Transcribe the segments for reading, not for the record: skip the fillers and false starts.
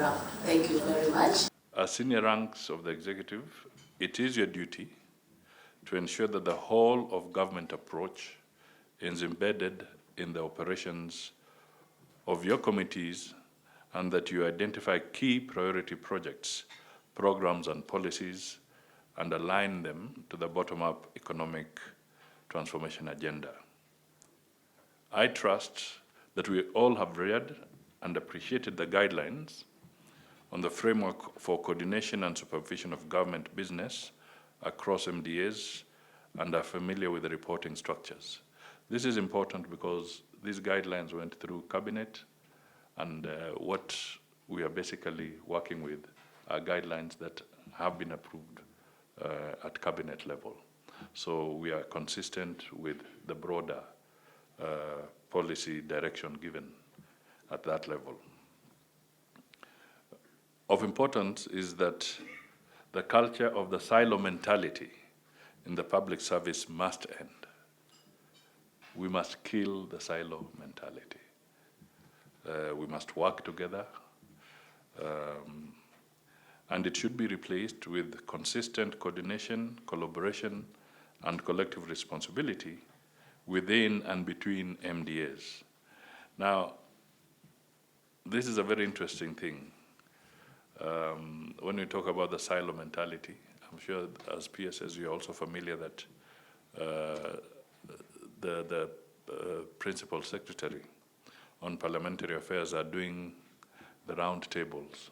forum. Thank you very much. As senior ranks of the executive, it is your duty to ensure that the whole of government approach is embedded in the operations of your committees and that you identify key priority projects, programs and policies and align them to the bottom-up economic transformation agenda. I trust that we all have read and appreciated the guidelines on the framework for coordination and supervision of government business across MDAs and are familiar with the reporting structures. This is important because these guidelines went through cabinet, and what we are basically working with are guidelines that have been approved at cabinet level. So we are consistent with the broader policy direction given at that level. Of importance is that the culture of the silo mentality in the public service must end. We must kill the silo mentality. We must work together, and it should be replaced with consistent coordination, collaboration, and collective responsibility within and between MDAs. Now, this is a very interesting thing. When we talk about the silo mentality, I'm sure as PSS you're also familiar that the Principal Secretary on Parliamentary Affairs are doing the round tables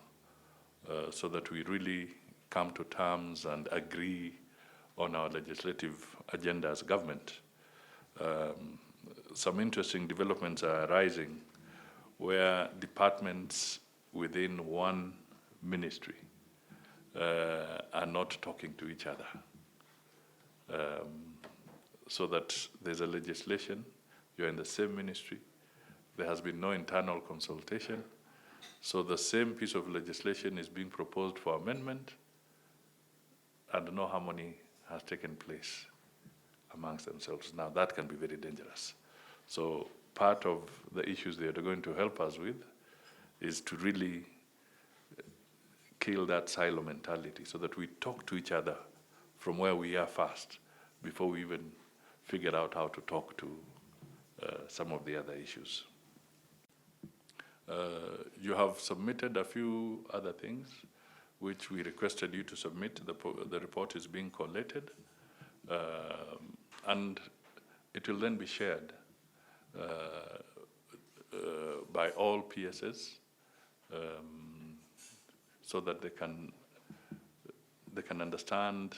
so that we really come to terms and agree on our legislative agenda as government. Some interesting developments are arising where departments within one ministry are not talking to each other. So that there's a legislation, you're in the same ministry, there has been no internal consultation, so the same piece of legislation is being proposed for amendment and no harmony has taken place amongst themselves. Now that can be very dangerous. So part of the issues they are going to help us with is to really kill that silo mentality so that we talk to each other from where we are first before we even figure out how to talk to some of the other issues. You have submitted a few other things which we requested you to submit. The report is being collated and it will then be shared by all PSS so that they can understand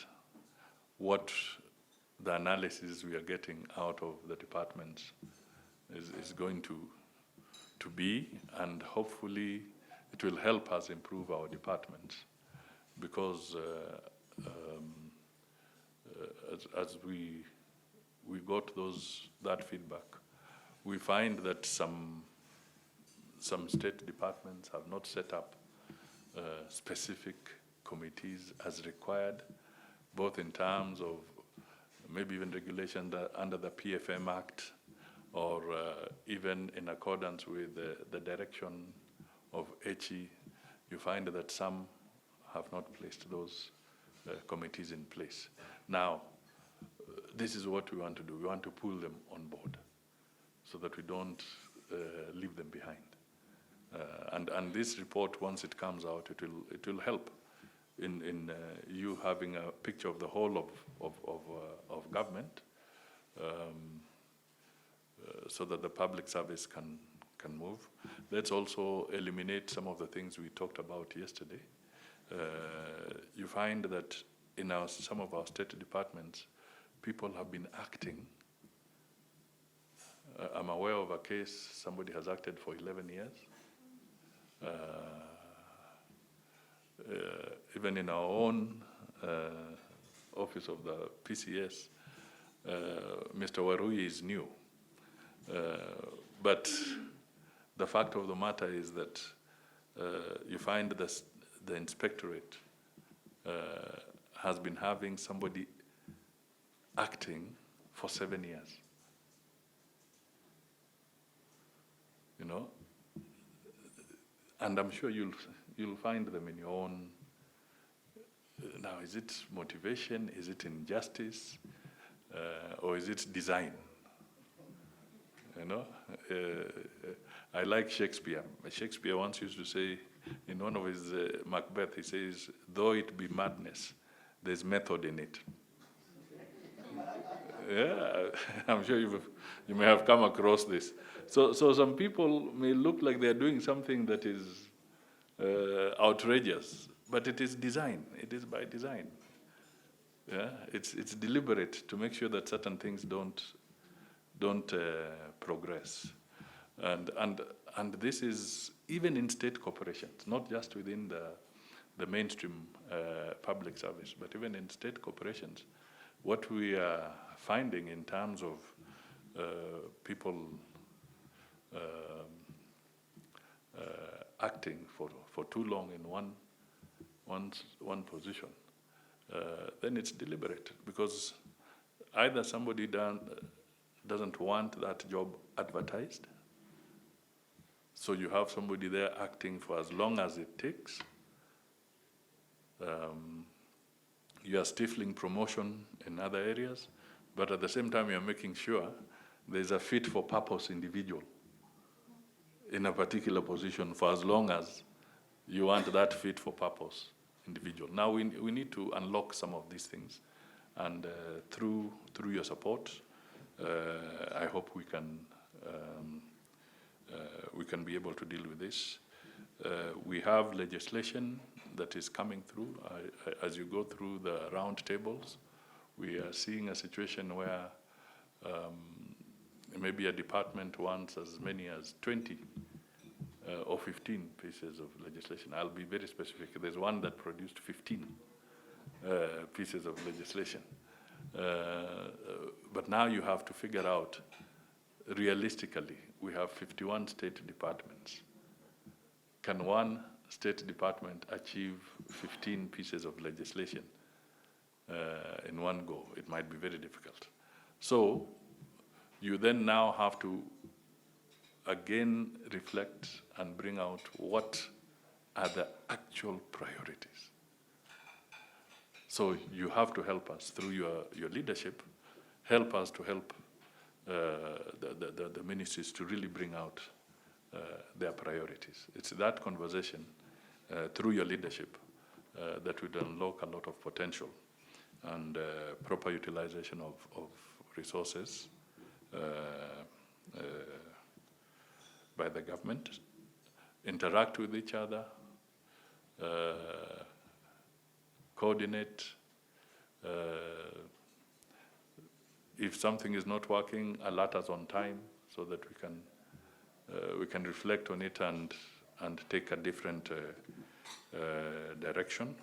what the analysis we are getting out of the departments is going to be, and hopefully it will help us improve our departments because as we got that feedback, we find that some state departments have not set up specific committees as required, both in terms of maybe even regulation under the PFM Act or even in accordance with the direction of HE. You find that some have not placed those committees in place. Now, this is what we want to do. We want to pull them on board so that we don't leave them behind. And this report, once it comes out, it will help in you having a picture of the whole of government, so that the public service can move. Let's also eliminate some of the things we talked about yesterday. You find that in some of our state departments, people have been acting. I'm aware of a case, somebody has acted for 11 years. Even in our own office of the PCS, Mr. Warui is new. But the fact of the matter is that you find the inspectorate has been having somebody acting for 7 years. You know, and I'm sure you'll find them in your own. Now, is it motivation? Is it injustice? Or is it design? You know, I like Shakespeare. Shakespeare once used to say, in one of his Macbeth, he says, "Though it be madness, there's method in it." Yeah, I'm sure you may have come across this. So some people may look like they're doing something that is outrageous, but it is design. It is by design. Yeah, it's deliberate to make sure that certain things don't progress, and this is even in state corporations, not just within the mainstream public service, but even in state corporations. What we are finding in terms of people acting for too long in one position, then it's deliberate, because either somebody doesn't want that job advertised, so you have somebody there acting for as long as it takes. You are stifling promotion in other areas, but at the same time you're making sure there's a fit for purpose individual in a particular position for as long as you want that fit for purpose individual. Now we need to unlock some of these things, and through your support, I hope we can be able to deal with this. We have legislation that is coming through. As you go through the round tables, we are seeing a situation where maybe a department wants as many as 20 or 15 pieces of legislation. I'll be very specific. There's one that produced 15 pieces of legislation. But now you have to figure out, realistically, we have 51 state departments. Can one state department achieve 15 pieces of legislation in one go? It might be very difficult. So you then now have to again reflect and bring out what are the actual priorities. So you have to help us through your leadership, help us to help the ministries to really bring out their priorities. It's that conversation through your leadership that would unlock a lot of potential and proper utilization of resources by the government, interact with each other, coordinate. If something is not working, alert us on time so that we can reflect on it and take a different direction.